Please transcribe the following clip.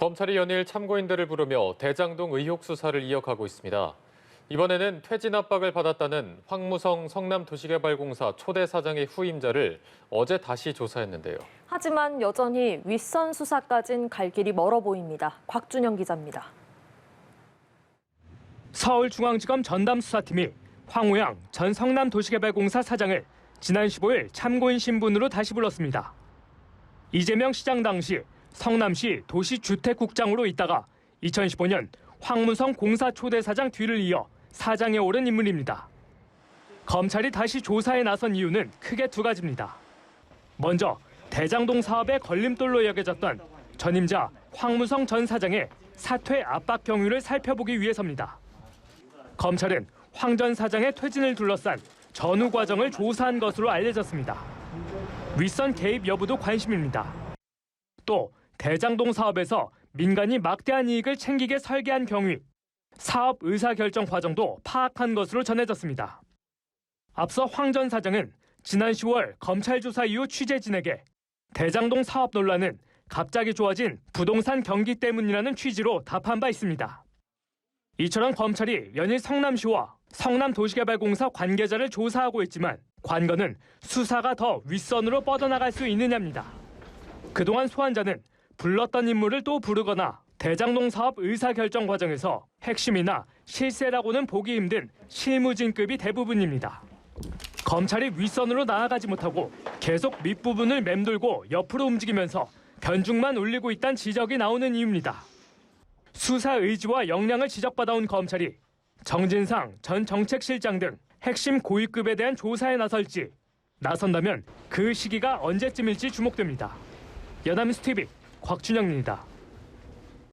검찰이 연일 참고인들을 부르며 대장동 의혹 수사를 이어가고 있습니다. 이번에는 퇴진 압박을 받았다는 황무성 성남도시개발공사 초대 사장의 후임자를 어제 다시 조사했는데요. 하지만 여전히 윗선 수사까진 갈 길이 멀어 보입니다. 곽준영 기자입니다. 서울중앙지검 전담수사팀이 황우영 전 성남도시개발공사 사장을 지난 15일 참고인 신분으로 다시 불렀습니다. 이재명 시장 당시 성남시 도시주택국장으로 있다가 2015년 황무성 공사 초대사장 뒤를 이어 사장에 오른 인물입니다. 검찰이 다시 조사에 나선 이유는 크게 두 가지입니다. 먼저 대장동 사업의 걸림돌로 여겨졌던 전임자 황무성 전 사장의 사퇴 압박 경위를 살펴보기 위해서입니다. 검찰은 황 전 사장의 퇴진을 둘러싼 전후 과정을 조사한 것으로 알려졌습니다. 윗선 개입 여부도 관심입니다. 또 대장동 사업에서 민간이 막대한 이익을 챙기게 설계한 경위, 사업 의사결정 과정도 파악한 것으로 전해졌습니다. 앞서 황 전 사장은 지난 10월 검찰 조사 이후 취재진에게 대장동 사업 논란은 갑자기 좋아진 부동산 경기 때문이라는 취지로 답한 바 있습니다. 이처럼 검찰이 연일 성남시와 성남도시개발공사 관계자를 조사하고 있지만 관건은 수사가 더 윗선으로 뻗어나갈 수 있느냐입니다. 그동안 소환자는 불렀던 인물을 또 부르거나 대장동 사업 의사결정 과정에서 핵심이나 실세라고는 보기 힘든 실무진급이 대부분입니다. 검찰이 윗선으로 나아가지 못하고 계속 밑부분을 맴돌고 옆으로 움직이면서 변죽만 올리고 있다는 지적이 나오는 이유입니다. 수사 의지와 역량을 지적받아온 검찰이 정진상 전 정책실장 등 핵심 고위급에 대한 조사에 나선다면 그 시기가 언제쯤일지 주목됩니다. 연합뉴스 TV 곽준영입니다.